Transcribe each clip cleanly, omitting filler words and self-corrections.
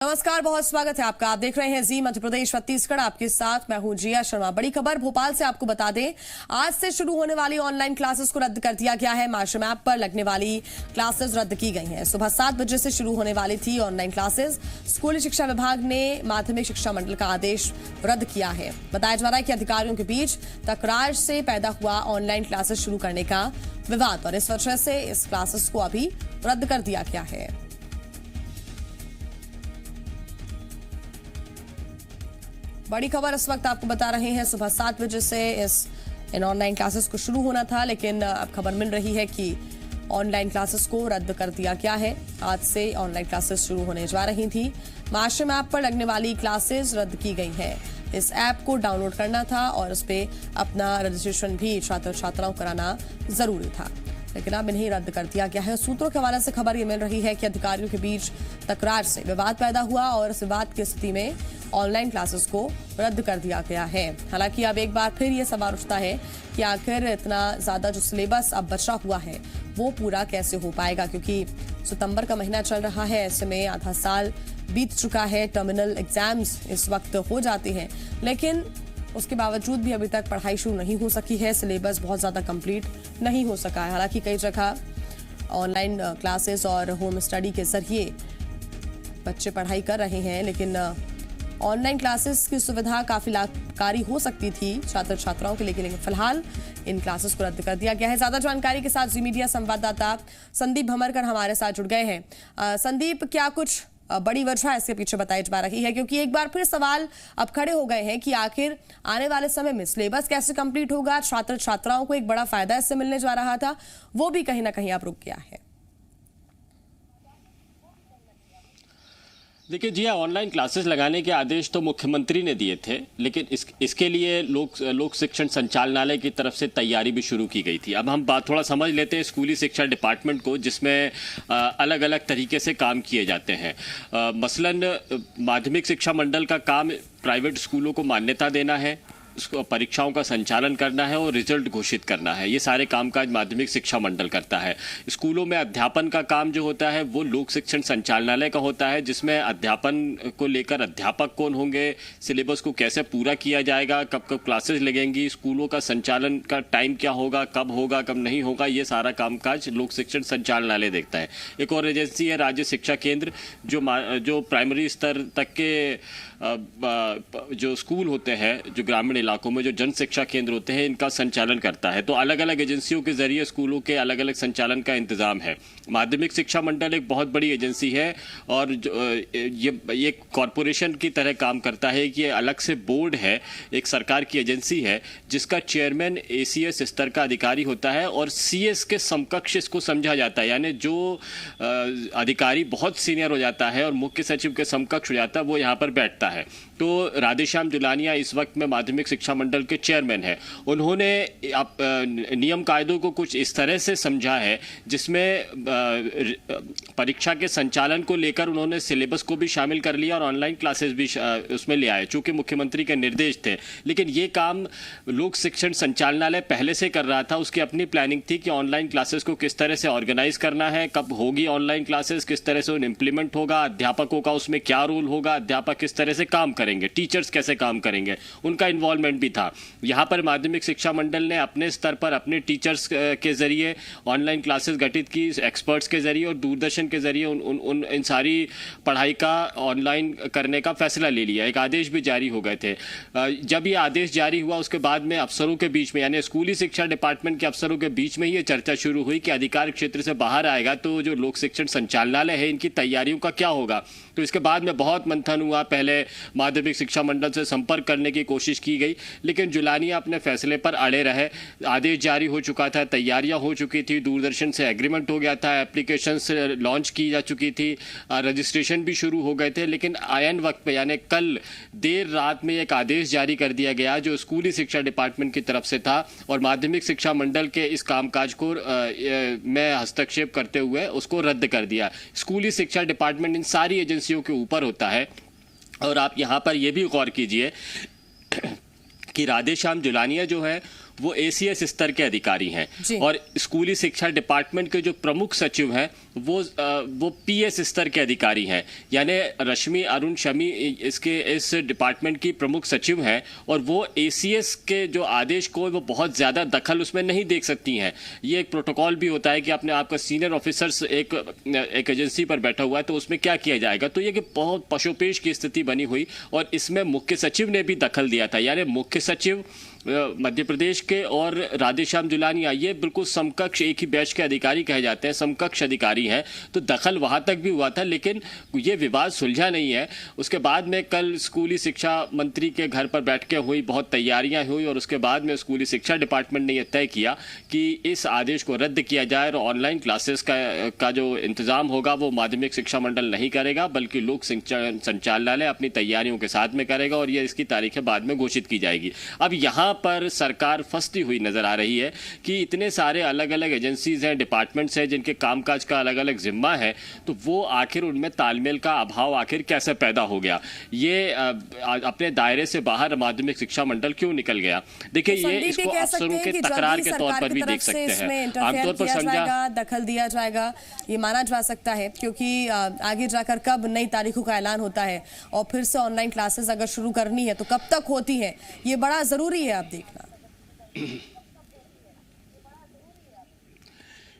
नमस्कार, बहुत स्वागत है आपका। आप देख रहे हैं जी मध्य प्रदेश छत्तीसगढ़। आपके साथ मैं हूं जिया शर्मा। बड़ी खबर भोपाल से आपको बता दें, आज से शुरू होने वाली ऑनलाइन क्लासेस को रद्द कर दिया गया है। मार्शल मैप पर लगने वाली क्लासेस रद्द की गई हैं। सुबह 7 बजे से शुरू होने वाली थी ऑनलाइन क्लासेस। स्कूली शिक्षा विभाग ने माध्यमिक शिक्षा मंडल का आदेश रद्द किया है। बताया जा रहा है कि अधिकारियों के बीच तकरार से पैदा हुआ ऑनलाइन क्लासेस शुरू करने का विवाद, और इस वजह से इस क्लासेस को अभी रद्द कर दिया गया है। बड़ी खबर इस वक्त आपको बता रहे हैं, सुबह 7 बजे से इन ऑनलाइन क्लासेस को शुरू होना था, लेकिन अब खबर मिल रही है कि ऑनलाइन क्लासेस को रद्द कर दिया गया है। आज से ऑनलाइन क्लासेस शुरू होने जा रही थी। मार्शल मैप पर लगने वाली क्लासेस रद्द की गई हैं। इस ऐप को डाउनलोड करना था और उस पर अपना रजिस्ट्रेशन भी छात्र छात्राओं कराना जरूरी था, लेकिन अब इन्हें रद्द कर दिया गया है। सूत्रों के हवाले से खबर ये मिल रही है कि अधिकारियों के बीच तकरार से विवाद पैदा हुआ और इस विवाद की स्थिति में ऑनलाइन क्लासेस को रद्द कर दिया गया है। हालांकि अब एक बार फिर ये सवाल उठता है कि आखिर इतना ज्यादा जो सिलेबस अब बचा हुआ है वो पूरा कैसे हो पाएगा, क्योंकि सितंबर का महीना चल रहा है। ऐसे में आधा साल बीत चुका है। टर्मिनल एग्जाम्स इस वक्त हो जाते हैं, लेकिन उसके बावजूद भी अभी तक पढ़ाई शुरू नहीं हो सकी है। सिलेबस बहुत ज़्यादा कंप्लीट नहीं हो सका है। हालांकि कई जगह ऑनलाइन क्लासेस और होम स्टडी के जरिए बच्चे पढ़ाई कर रहे हैं, लेकिन ऑनलाइन क्लासेस की सुविधा काफ़ी लाभकारी हो सकती थी छात्र छात्राओं के लिए, लेकिन फिलहाल इन क्लासेस को रद्द कर दिया गया है। ज़्यादा जानकारी के साथ जी मीडिया संवाददाता संदीप भमरकर हमारे साथ जुड़ गए हैं। संदीप, क्या कुछ बड़ी वजह इसके पीछे बताई जा रही है, क्योंकि एक बार फिर सवाल अब खड़े हो गए हैं कि आखिर आने वाले समय में सिलेबस कैसे कंप्लीट होगा। छात्र छात्राओं को एक बड़ा फायदा इससे मिलने जा रहा था, वो भी कहीं ना कहीं अब रुक गया है। देखिए जी, ऑनलाइन क्लासेस लगाने के आदेश तो मुख्यमंत्री ने दिए थे, लेकिन इसके लिए लोक शिक्षण संचालनालय की तरफ से तैयारी भी शुरू की गई थी। अब हम बात थोड़ा समझ लेते हैं स्कूली शिक्षा डिपार्टमेंट को, जिसमें अलग अलग तरीके से काम किए जाते हैं। मसलन माध्यमिक शिक्षा मंडल का काम प्राइवेट स्कूलों को मान्यता देना है, परीक्षाओं का संचालन करना है और रिजल्ट घोषित करना है। ये सारे कामकाज माध्यमिक शिक्षा मंडल करता है। स्कूलों में अध्यापन का काम जो होता है वो लोक शिक्षण संचालनालय का होता है, जिसमें अध्यापन को लेकर अध्यापक कौन होंगे, सिलेबस को कैसे पूरा किया जाएगा, कब कब क्लासेस लगेंगी, स्कूलों का संचालन का टाइम क्या होगा, कब नहीं होगा, ये सारा कामकाज लोक शिक्षण संचालनालय देखता है। एक और एजेंसी है राज्य शिक्षा केंद्र, जो प्राइमरी स्तर तक के जो स्कूल होते हैं, जो ग्रामीण इलाकों में जो जन शिक्षा केंद्र होते हैं, इनका संचालन करता है। तो अलग अलग एजेंसियों के जरिए स्कूलों के अलग अलग संचालन का इंतजाम है। माध्यमिक शिक्षा मंडल एक बहुत बड़ी एजेंसी है और ये कॉरपोरेशन की तरह काम करता है कि ये अलग से बोर्ड है, एक सरकार की एजेंसी है, जिसका चेयरमैन ACS स्तर का अधिकारी होता है और CS के समकक्ष इसको समझा जाता है। यानी जो अधिकारी बहुत सीनियर हो जाता है और मुख्य सचिव के समकक्ष हो जाता है, वो यहाँ पर बैठता है। तो राधेश्याम जुलानिया इस वक्त में माध्यमिक शिक्षा मंडल के चेयरमैन हैं। उन्होंने नियम कायदों को कुछ इस तरह से समझा है, जिसमें परीक्षा के संचालन को लेकर उन्होंने सिलेबस को भी शामिल कर लिया और ऑनलाइन क्लासेस भी उसमें ले आए, चूँकि मुख्यमंत्री के निर्देश थे। लेकिन ये काम लोक शिक्षण संचालनालय पहले से कर रहा था। उसकी अपनी प्लानिंग थी कि ऑनलाइन क्लासेस को किस तरह से ऑर्गेनाइज करना है, कब होगी ऑनलाइन क्लासेस, किस तरह से इम्प्लीमेंट होगा, अध्यापकों का उसमें क्या रोल होगा, अध्यापक किस तरह से काम करेंगे, टीचर्स कैसे काम करेंगे, उनका इन्वॉल्वमेंट भी था। यहाँ पर माध्यमिक शिक्षा मंडल ने अपने स्तर पर अपने टीचर्स के जरिए ऑनलाइन क्लासेस गठित की, एक्सपर्ट्स के जरिए और दूरदर्शन के जरिए इन सारी पढ़ाई का ऑनलाइन करने का फैसला ले लिया। एक आदेश भी जारी हो गए थे। जब ये आदेश जारी हुआ, उसके बाद में अफसरों के बीच में, यानी स्कूली शिक्षा डिपार्टमेंट के अफसरों के बीच में ये चर्चा शुरू हुई कि अधिकार क्षेत्र से बाहर आएगा तो जो लोक शिक्षण संचालनालय है, इनकी तैयारियों का क्या होगा। तो इसके बाद में बहुत मंथन हुआ। पहले माध्यमिक शिक्षा मंडल से संपर्क करने की कोशिश की गई, लेकिन जुलानिया अपने फैसले पर अड़े रहे। आदेश जारी हो चुका था, तैयारियां हो चुकी थी, दूरदर्शन से एग्रीमेंट हो गया था, एप्लीकेशंस लॉन्च की जा चुकी थी, रजिस्ट्रेशन भी शुरू हो गए थे। लेकिन आयन वक्त पे, यानी कल देर रात में एक आदेश जारी कर दिया गया जो स्कूली शिक्षा डिपार्टमेंट की तरफ से था और माध्यमिक शिक्षा मंडल के इस कामकाज को में हस्तक्षेप करते हुए उसको रद्द कर दिया। स्कूली शिक्षा डिपार्टमेंट इन सारी एजेंसियों के ऊपर होता है। और आप यहाँ पर यह भी गौर कीजिए कि राधेश्याम जुलानिया जो है वो ACS स्तर के अधिकारी हैं जी। और स्कूली शिक्षा डिपार्टमेंट के जो प्रमुख सचिव हैं वो PS स्तर के अधिकारी हैं। यानी रश्मि अरुण शमी इस डिपार्टमेंट की प्रमुख सचिव हैं और वो ACS के जो आदेश को वो बहुत ज़्यादा दखल उसमें नहीं देख सकती हैं। ये एक प्रोटोकॉल भी होता है कि आपने आपका सीनियर ऑफिसर्स एक एजेंसी पर बैठा हुआ है तो उसमें क्या किया जाएगा। तो ये कि बहुत पशोपेश की स्थिति बनी हुई और इसमें मुख्य सचिव ने भी दखल दिया था। यानी मुख्य सचिव मध्य प्रदेश के और राधेश्याम जुलानिया ये बिल्कुल समकक्ष एक ही बैच के अधिकारी कहे जाते हैं, समकक्ष अधिकारी हैं। तो दखल वहां तक भी हुआ था लेकिन ये विवाद सुलझा नहीं है। उसके बाद में कल स्कूली शिक्षा मंत्री के घर पर बैठ के हुई बहुत तैयारियां हुई और उसके बाद में स्कूली शिक्षा डिपार्टमेंट ने यह तय किया कि इस आदेश को रद्द किया जाए और ऑनलाइन क्लासेस का जो इंतजाम होगा वो माध्यमिक शिक्षा मंडल नहीं करेगा बल्कि लोक शिक्षण संचालनालय अपनी तैयारियों के साथ में करेगा और ये इसकी तारीखें बाद में घोषित की जाएगी। अब यहाँ पर सरकार फंसती हुई नजर आ रही है कि इतने सारे अलग अलग एजेंसीज हैं, डिपार्टमेंट्स हैं जिनके कामकाज का अलग अलग जिम्मा है, तो वो आखिर उनमें तालमेल का अभाव आखिर कैसे पैदा हो गया। ये अपने दायरे से बाहर माध्यमिक शिक्षा मंडल क्यों निकल गया। देखिए तो ये इसको अफसरों के तकरार के तौर पर भी देख सकते हैं। आमतौर पर समझा दखल दिया जाएगा ये माना जा सकता है क्योंकि आगे जाकर कब नई तारीखों का ऐलान होता है और फिर से ऑनलाइन क्लासेस अगर शुरू करनी है तो कब तक होती है, ये बड़ा जरूरी है आप देखना।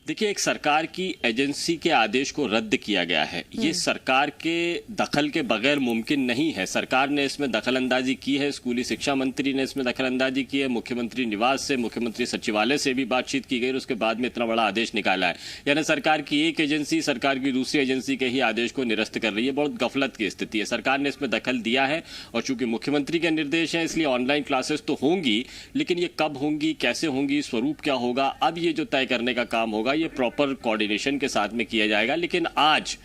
देखिए एक सरकार की एजेंसी के आदेश को रद्द किया गया है, ये सरकार के दखल के बगैर मुमकिन नहीं है। सरकार ने इसमें दखलंदाजी की है, स्कूली शिक्षा मंत्री ने इसमें दखलंदाजी की है, मुख्यमंत्री निवास से, मुख्यमंत्री सचिवालय से भी बातचीत की गई और उसके बाद में इतना बड़ा आदेश निकाला है। यानी सरकार की एक एजेंसी सरकार की दूसरी एजेंसी के ही आदेश को निरस्त कर रही है। बहुत गफलत की स्थिति है। सरकार ने इसमें दखल दिया है और चूंकि मुख्यमंत्री के निर्देश है इसलिए ऑनलाइन क्लासेस तो होंगी, लेकिन ये कब होंगी, कैसे होंगी, स्वरूप क्या होगा, अब ये जो तय करने का काम होगा ये प्रॉपर कोऑर्डिनेशन के साथ में किया जाएगा। लेकिन आज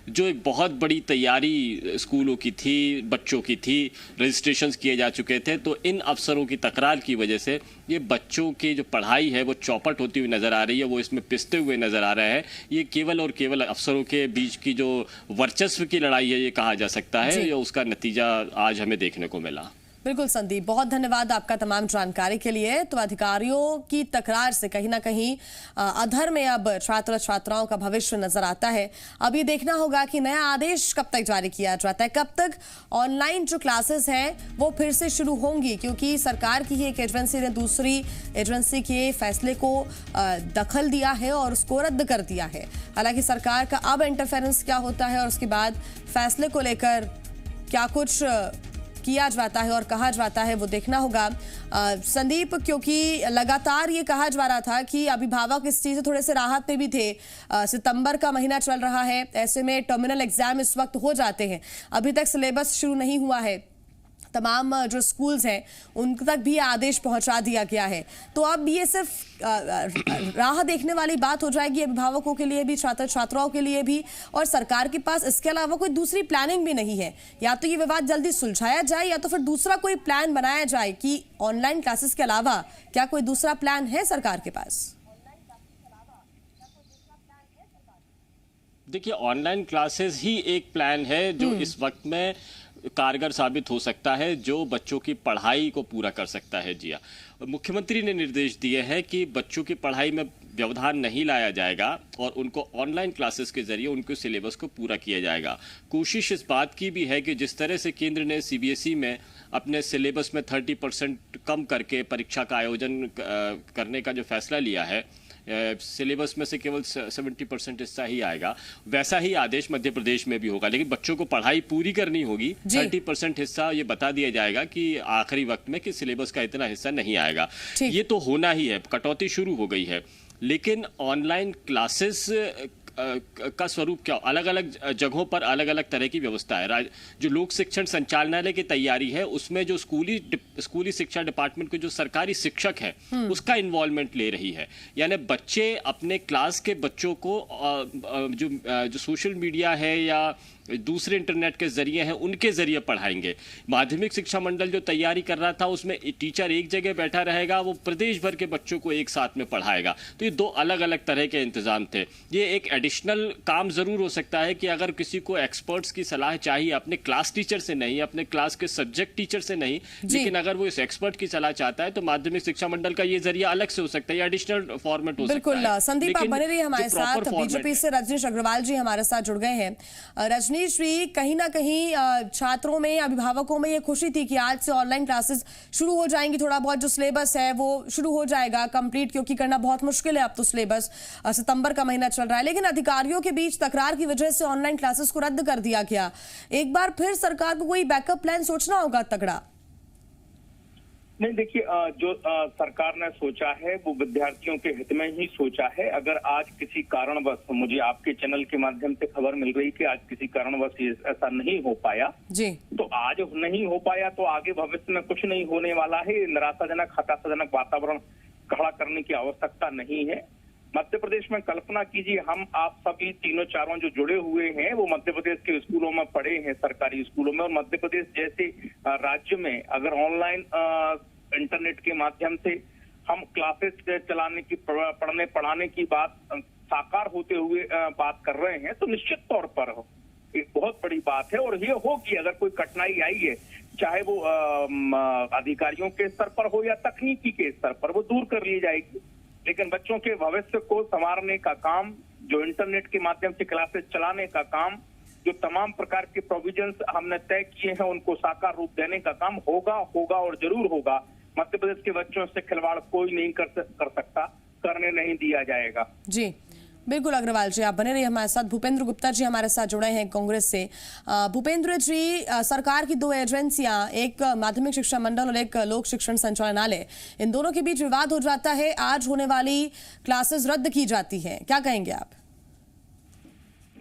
जो एक बहुत बड़ी तैयारी स्कूलों की थी, बच्चों की थी, रजिस्ट्रेशंस किए जा चुके थे, तो इन अफसरों की तकरार की वजह से ये बच्चों की जो पढ़ाई है वो चौपट होती हुई नज़र आ रही है, वो इसमें पिसते हुए नज़र आ रहे हैं। ये केवल और केवल अफसरों के बीच की जो वर्चस्व की लड़ाई है ये कहा जा सकता है, ये उसका नतीजा आज हमें देखने को मिला। बिल्कुल संदीप, बहुत धन्यवाद आपका तमाम जानकारी के लिए। तो अधिकारियों की तकरार से कहीं ना कहीं अधर में अब छात्र छात्राओं का भविष्य नजर आता है। अब ये देखना होगा कि नया आदेश कब तक जारी किया जाता है, कब तक ऑनलाइन जो क्लासेस हैं वो फिर से शुरू होंगी, क्योंकि सरकार की ही एक एजेंसी ने दूसरी एजेंसी के फैसले को दखल दिया है और उसको रद्द कर दिया है। हालांकि सरकार का अब इंटरफेरेंस क्या होता है और उसके बाद फैसले को लेकर क्या कुछ किया जाता है और कहा जाता है वो देखना होगा संदीप, क्योंकि लगातार ये कहा जा रहा था कि अभिभावक इस चीज से थोड़े से राहत में भी थे। सितंबर का महीना चल रहा है, ऐसे में टर्मिनल एग्जाम इस वक्त हो जाते हैं, अभी तक सिलेबस शुरू नहीं हुआ है, तमाम जो स्कूल्स हैं उन तक भी आदेश पहुंचा दिया गया है। तो अब ये सिर्फ राह देखने वाली बात हो जाएगी अभिभावकों के लिए भी, छात्र छात्राओं के लिए भी, और सरकार के पास इसके अलावा कोई दूसरी प्लानिंग भी नहीं है। या तो ये विवाद जल्दी सुलझाया जाए या तो फिर दूसरा कोई प्लान बनाया जाए कि ऑनलाइन क्लासेस के अलावा क्या कोई दूसरा प्लान है सरकार के पास। देखिए ऑनलाइन क्लासेस ही एक प्लान है जो इस वक्त में कारगर साबित हो सकता है, जो बच्चों की पढ़ाई को पूरा कर सकता है। जी हाँ, मुख्यमंत्री ने निर्देश दिए हैं कि बच्चों की पढ़ाई में व्यवधान नहीं लाया जाएगा और उनको ऑनलाइन क्लासेस के जरिए उनके सिलेबस को पूरा किया जाएगा। कोशिश इस बात की भी है कि जिस तरह से केंद्र ने CBSE में अपने सिलेबस में 30% कम करके परीक्षा का आयोजन करने का जो फैसला लिया है, सिलेबस में से केवल 70% हिस्सा ही आएगा, वैसा ही आदेश मध्य प्रदेश में भी होगा। लेकिन बच्चों को पढ़ाई पूरी करनी होगी, 30% हिस्सा ये बता दिया जाएगा कि आखिरी वक्त में कि सिलेबस का इतना हिस्सा नहीं आएगा। ये तो होना ही है, कटौती शुरू हो गई है। लेकिन ऑनलाइन क्लासेस का स्वरूप क्या, अलग अलग जगहों पर अलग अलग तरह की व्यवस्था है। जो लोक शिक्षण संचालनालय की तैयारी है उसमें जो स्कूली शिक्षा डिपार्टमेंट के जो सरकारी शिक्षक हैं उसका इन्वॉल्वमेंट ले रही है। यानी बच्चे अपने क्लास के बच्चों को जो सोशल मीडिया है या दूसरे इंटरनेट के जरिए हैं उनके जरिए पढ़ाएंगे। माध्यमिक शिक्षा मंडल जो तैयारी कर रहा था उसमें टीचर एक जगह बैठा रहेगा, वो प्रदेश भर के बच्चों को एक साथ में पढ़ाएगा। तो ये दो अलग अलग तरह के इंतजाम थे। ये एक एडिशनल काम जरूर हो सकता है कि अगर किसी को एक्सपर्ट्स की सलाह चाहिए, अपने क्लास टीचर से नहीं, अपने क्लास के सब्जेक्ट टीचर से नहीं, लेकिन अगर वो इस एक्सपर्ट की सलाह चाहता है तो माध्यमिक शिक्षा मंडल का ये जरिया अलग से हो सकता है, या एडिशनल फॉर्मेट हो सकता है। बिल्कुल संदीप, आप बने रहिए हमारे साथ। बीजेपी से रजनीश अग्रवाल जी हमारे साथ जुड़ गए हैं। रजनीश जी, कहीं ना कहीं छात्रों में, अभिभावकों में ये खुशी थी कि आज से ऑनलाइन क्लासेस शुरू हो जाएंगी, थोड़ा बहुत जो सिलेबस है वो शुरू हो जाएगा कंप्लीट, क्योंकि करना बहुत मुश्किल है अब तो सिलेबस, सितंबर का महीना चल रहा है। लेकिन अधिकारियों के बीच तकरार की वजह से ऑनलाइन क्लासेस को रद्द कर दिया गया। एक बार फिर सरकार को कोई बैकअप प्लान सोचना होगा तगड़ा। नहीं, देखिए, जो सरकार ने सोचा है वो विद्यार्थियों के हित में ही सोचा है। अगर आज किसी कारणवश, मुझे आपके चैनल के माध्यम से खबर मिल रही कि आज किसी कारणवश ऐसा नहीं हो पाया जी, तो आज नहीं हो पाया तो आगे भविष्य में कुछ नहीं होने वाला है। निराशाजनक, हताशाजनक वातावरण खड़ा करने की आवश्यकता नहीं है। मध्य प्रदेश में कल्पना कीजिए, हम आप सभी तीनों चारों जो जुड़े हुए हैं वो मध्य प्रदेश के स्कूलों में पढ़े हैं, सरकारी स्कूलों में, और मध्य प्रदेश जैसे राज्य में अगर ऑनलाइन इंटरनेट के माध्यम से हम क्लासेस चलाने की, पढ़ाने की बात साकार होते हुए बात कर रहे हैं तो निश्चित तौर पर एक बहुत बड़ी बात है। और ये होगी, अगर कोई कठिनाई आई है, चाहे वो अधिकारियों के स्तर पर हो या तकनीकी के स्तर पर, वो दूर कर ली जाएगी। लेकिन बच्चों के भविष्य को संवारने का काम, जो इंटरनेट के माध्यम से क्लासेस चलाने का काम, जो तमाम प्रकार के प्रोविजंस हमने तय किए हैं उनको साकार रूप देने का काम होगा और जरूर होगा। मध्य प्रदेश के बच्चों से खिलवाड़ कोई नहीं कर सकता, करने नहीं दिया जाएगा। जी बिल्कुल अग्रवाल जी, आप बने रहिए हमारे साथ। भूपेंद्र गुप्ता जी हमारे साथ जुड़े हैं कांग्रेस से। भूपेंद्र जी, सरकार की दो एजेंसियां, एक माध्यमिक शिक्षा मंडल और एक लोक शिक्षण संचालनालय, इन दोनों के बीच विवाद हो जाता है, आज होने वाली क्लासेस रद्द की जाती है, क्या कहेंगे आप?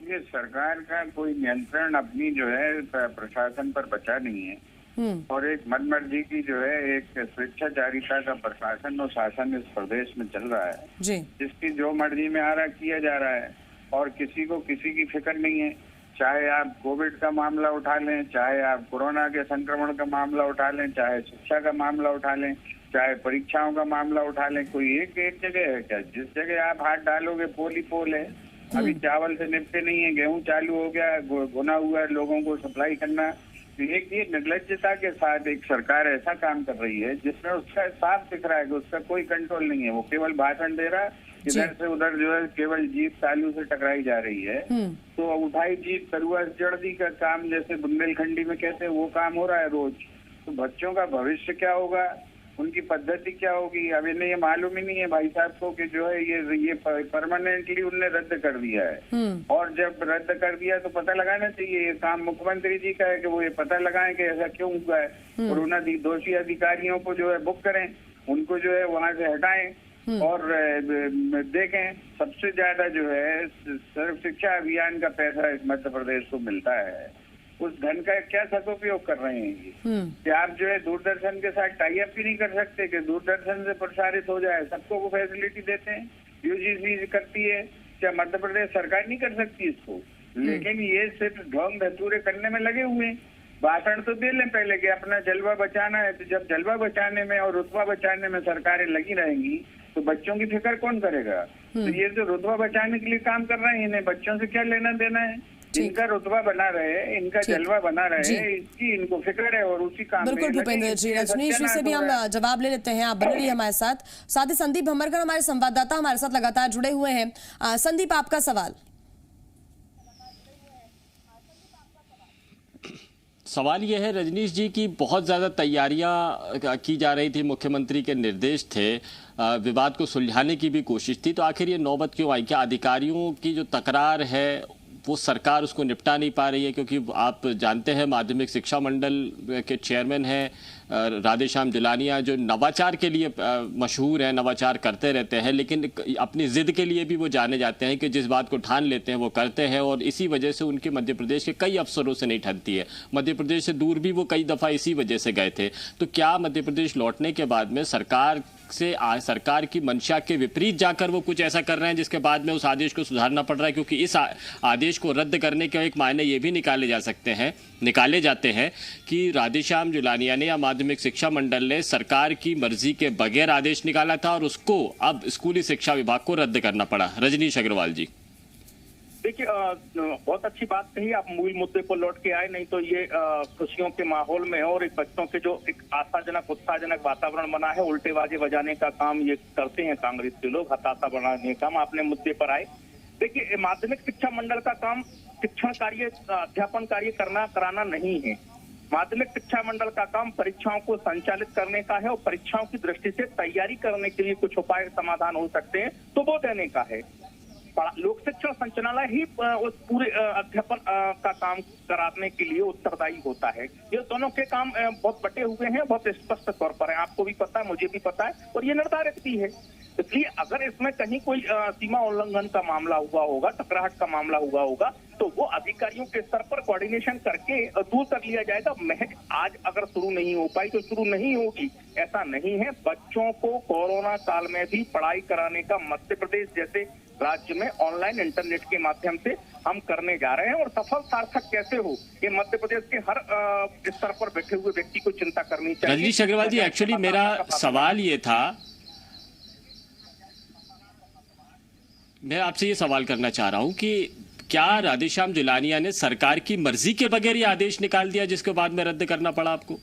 ये सरकार का कोई नियंत्रण अपनी जो है प्रशासन पर बचा नहीं है, और एक मनमर्जी की जो है एक स्वेच्छाचारिता का प्रशासन और शासन इस प्रदेश में चल रहा है जी, जिसकी जो मर्जी में आ रहा किया जा रहा है, और किसी को किसी की फिक्र नहीं है। चाहे आप कोविड का मामला उठा लें, चाहे आप कोरोना के संक्रमण का मामला उठा लें, चाहे शिक्षा का मामला उठा लें, चाहे परीक्षाओं का मामला उठा लें, कोई एक जगह है क्या? जिस जगह आप हाथ डालोगे पोल ही पोल है। अभी चावल से निपटे नहीं है, गेहूं चालू हो गया, गुना हुआ है लोगों को सप्लाई करना। एक ये निर्लज्जता के साथ एक सरकार ऐसा काम कर रही है जिसमें उसका साफ दिख रहा है कि उसका कोई कंट्रोल नहीं है। वो केवल भाषण दे रहा है, इधर से उधर जो है केवल जीप तालू से टकराई जा रही है। तो उठाई जीप करुआ जड़दी का काम, जैसे बुंदेलखंडी में कहते हैं, वो काम हो रहा है रोज। तो बच्चों का भविष्य क्या होगा, उनकी पद्धति क्या होगी, अब इन्हें ये मालूम ही नहीं है भाई साहब को कि जो है ये परमानेंटली उनने रद्द कर दिया है। और जब रद्द कर दिया तो पता लगाना चाहिए, ये काम मुख्यमंत्री जी का है कि वो ये पता लगाएं कि ऐसा क्यों हुआ है, और उन दोषी अधिकारियों को जो है बुक करें, उनको जो है वहां से हटाएं और देखें। सबसे ज्यादा जो है सर्व शिक्षा अभियान का पैसा इस मध्य प्रदेश को मिलता है, उस धन का क्या सदुपयोग कर रहे हैं ये? कि आप जो है दूरदर्शन के साथ टाई अप भी नहीं कर सकते कि दूरदर्शन से प्रसारित हो जाए, सबको वो फैसिलिटी देते हैं, यूजीसी करती है, क्या मध्य प्रदेश सरकार नहीं कर सकती इसको? लेकिन ये सिर्फ ढोंग धतूरे करने में लगे हुए हैं। भाषण तो दे लें पहले कि अपना जलवा बचाना है, तो जब जलवा बचाने में और रुतबा बचाने में सरकारें लगी रहेंगी तो बच्चों की फिक्र कौन करेगा? तो ये जो रुतबा बचाने के लिए काम कर रहे हैं, इन्हें बच्चों से क्या लेना देना है? इनका रुतबा बना रहे, इनका जलवा बना रहे, इसकी इनको फिक्र है और उसी काम बिल्कुल। भूपेंद्र जी, रजनीश जी से भी हम जवाब ले लेते हैं, आप बने रहिए हमारे साथ। साथ ही संदीप भमरकर हमारे संवाददाता हमारे साथ लगातार जुड़े हुए हैं। संदीप, आपका सवाल। सवाल यह है रजनीश जी की बहुत ज़्यादा तैयारियां की जा रही थी, मुख्यमंत्री के निर्देश थे, विवाद को सुलझाने की भी कोशिश थी, तो आखिर ये नौबत क्यों आई? क्या अधिकारियों की जो तकरार है वो सरकार उसको निपटा नहीं पा रही है? क्योंकि आप जानते हैं माध्यमिक शिक्षा मंडल के चेयरमैन हैं राधेश्याम जुलानिया जो नवाचार के लिए मशहूर है, नवाचार करते रहते हैं, लेकिन अपनी जिद के लिए भी वो जाने जाते हैं कि जिस बात को ठान लेते हैं वो करते हैं, और इसी वजह से उनके मध्य प्रदेश के कई अफसरों से नहीं ठनती है। मध्य प्रदेश से दूर भी वो कई दफ़ा इसी वजह से गए थे। तो क्या मध्य प्रदेश लौटने के बाद में सरकार की मंशा के विपरीत जाकर वो कुछ ऐसा कर रहे हैं जिसके बाद में उस आदेश को सुधारना पड़ रहा है? क्योंकि इस आदेश को रद्द करने के एक मायने ये भी निकाले जाते हैं कि राधेश्याम जुलानिया ने या माध्यमिक शिक्षा मंडल ने सरकार की मर्जी के बगैर आदेश निकाला था और उसको अब स्कूली शिक्षा विभाग को रद्द करना पड़ा। रजनीश अग्रवाल जी, देखिए, बहुत अच्छी बात कही आप, मूल मुद्दे पर लौट के आए। नहीं तो ये खुशियों के माहौल में और एक बच्चों के जो एक आशाजनक उत्साहजनक वातावरण बना है, उल्टे बाजे बजाने का काम ये करते हैं कांग्रेस के लोग, हताशा बढ़ाने का काम। आपने मुद्दे पर आए। देखिए, माध्यमिक शिक्षा मंडल का काम शिक्षण कार्य, अध्यापन कार्य कराना नहीं है। माध्यमिक शिक्षा मंडल का काम परीक्षाओं को संचालित करने का है और परीक्षाओं की दृष्टि से तैयारी करने के लिए कुछ उपाय समाधान हो सकते हैं तो वो देने का है। लोक शिक्षण संचालनालय ही उस पूरे अध्यापन का काम कराने के लिए उत्तरदायी होता है। ये दोनों के काम बहुत बटे हुए हैं, बहुत स्पष्ट तौर पर है, आपको भी पता है, मुझे भी पता है, और ये निर्धारित भी है। इसलिए अगर इसमें कहीं कोई सीमा उल्लंघन का मामला हुआ होगा, टकराहट का मामला हुआ होगा, तो वो अधिकारियों के स्तर पर कोऑर्डिनेशन करके दूर कर लिया जाएगा। महज आज अगर शुरू नहीं हो पाई तो शुरू नहीं होगी, ऐसा नहीं है। बच्चों को कोरोना काल में भी पढ़ाई कराने का मध्य प्रदेश जैसे राज्य में ऑनलाइन इंटरनेट के माध्यम से हम करने जा रहे हैं, और सफल सार्थक कैसे हो ये मध्य प्रदेश के हर स्तर पर बैठे हुए व्यक्ति को चिंता करनी चाहिए। रजनीश अग्रवाल जी, एक्चुअली मेरा सवाल ये था, मैं आपसे ये सवाल करना चाह रहा हूं कि क्या राधेश्याम जुलानिया ने सरकार की मर्जी के बगैर ये आदेश निकाल दिया जिसके बाद में रद्द करना पड़ा आपको?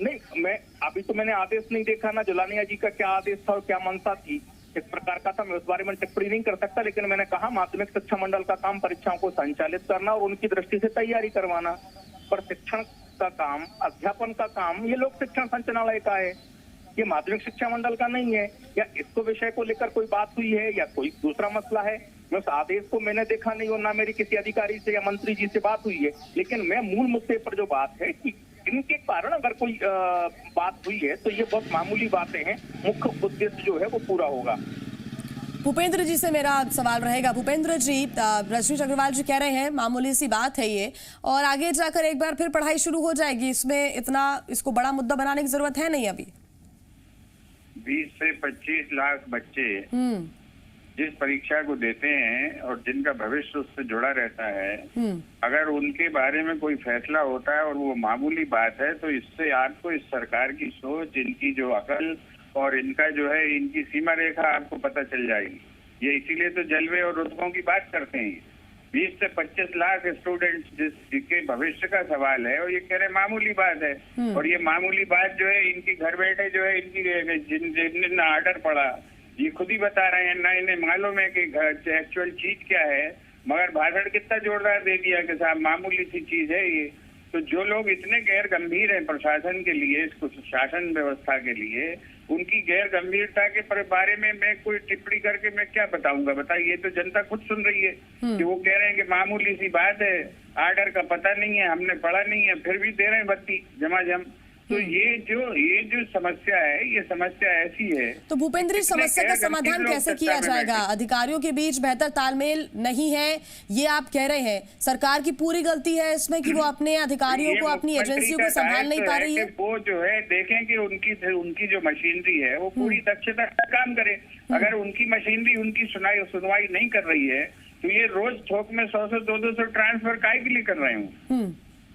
नहीं, मैंने आदेश नहीं देखा ना, जुलानिया जी का क्या आदेश था और क्या मंशा थी इस प्रकार का था, मैं उस बारे में टिप्पणी नहीं कर सकता। लेकिन मैंने कहा माध्यमिक शिक्षा मंडल का काम परीक्षाओं को संचालित करना और उनकी दृष्टि से तैयारी करवाना, पर शिक्षण का काम, अध्यापन का काम ये लोक शिक्षण संचालनालय का है, ये माध्यमिक शिक्षा मंडल का नहीं है। या इसको विषय को लेकर कोई बात हुई है या कोई दूसरा मसला है, मैं उस आदेश को मैंने देखा नहीं और ना मेरी किसी अधिकारी से या मंत्री जी से बात हुई है। लेकिन मैं मूल मुद्दे पर जो बात है कि इनके कारण अगर कोई बात हुई है तो ये बहुत मामूली बातें हैं, मुख्य उद्देश्य जो है वो पूरा होगा। भूपेंद्र जी से मेरा सवाल रहेगा। भूपेंद्र जी, रजनीश अग्रवाल जी कह रहे हैं मामूली सी बात है ये, और आगे जाकर एक बार फिर पढ़ाई शुरू हो जाएगी, इसमें इतना इसको बड़ा मुद्दा बनाने की जरूरत है नहीं। अभी 20 से 25 लाख बच्चे जिस परीक्षा को देते हैं और जिनका भविष्य उससे जुड़ा रहता है, अगर उनके बारे में कोई फैसला होता है और वो मामूली बात है, तो इससे आपको इस सरकार की सोच, इनकी जो अकल और इनका जो है इनकी सीमा रेखा आपको पता चल जाएगी। ये इसीलिए तो जलवे और रुतबों की बात करते हैं। 20 से 25 लाख स्टूडेंट्स जिसके भविष्य का सवाल है और ये कह रहे मामूली बात है, और ये मामूली बात जो है इनकी घर बैठे जो है इनकी जिन आर्डर पड़ा ये खुद ही बता रहे हैं, ना इन्हें मालूम है कि एक्चुअल चीज क्या है, मगर भाषण कितना जोरदार दे दिया कि साहब मामूली सी चीज है ये। तो जो लोग इतने गैर गंभीर हैं प्रशासन के लिए, इसको शासन व्यवस्था के लिए, उनकी गैर गंभीरता के बारे में मैं कोई टिप्पणी करके मैं क्या बताऊंगा? बताइए, ये तो जनता खुद सुन रही है कि वो कह रहे हैं कि मामूली सी बात है, आर्डर का पता नहीं है, हमने पढ़ा नहीं है, फिर भी दे रहे हैं बत्ती झमाझम। तो ये जो समस्या है, ये समस्या ऐसी है। तो भूपेंद्र, समस्या का समाधान कैसे किया जाएगा? अधिकारियों के बीच बेहतर तालमेल नहीं है, ये आप कह रहे हैं। सरकार की पूरी गलती है इसमें कि वो अपने अधिकारियों को, अपनी एजेंसियों को संभाल नहीं पा रही है। वो जो है देखें कि उनकी जो मशीनरी है वो पूरी दक्षता से काम करे। अगर उनकी मशीनरी उनकी सुनवाई नहीं कर रही है तो ये रोज थोक में 100 से 200 ट्रांसफर काय के लिए कर रहे हूँ,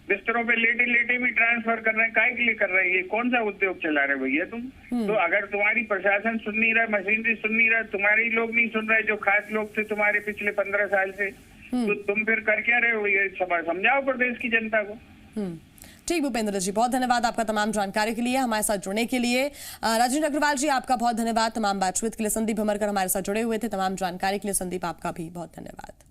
बिस्तरों पे लेटे लेटे भी ट्रांसफर कर रहे हैं, काय के लिए कर रहे हैं? ये कौन सा उद्योग चला रहे भैया तुम? तो अगर तुम्हारी प्रशासन सुन नहीं रहा, मशीनरी सुन नहीं रहा, तुम्हारे ही लोग नहीं सुन रहे जो खास लोग थे तुम्हारे पिछले 15 साल से, तो तुम फिर कर क्या रहे हो? ये समझाओ प्रदेश की जनता को। ठीक भूपेंद्र जी, बहुत धन्यवाद आपका तमाम जानकारी के लिए, हमारे साथ जुड़ने के लिए। रजनीश अग्रवाल जी, आपका बहुत धन्यवाद तमाम बातचीत के लिए। संदीप भमरकर हमारे साथ जुड़े हुए थे तमाम जानकारी के लिए। संदीप, आपका भी बहुत धन्यवाद।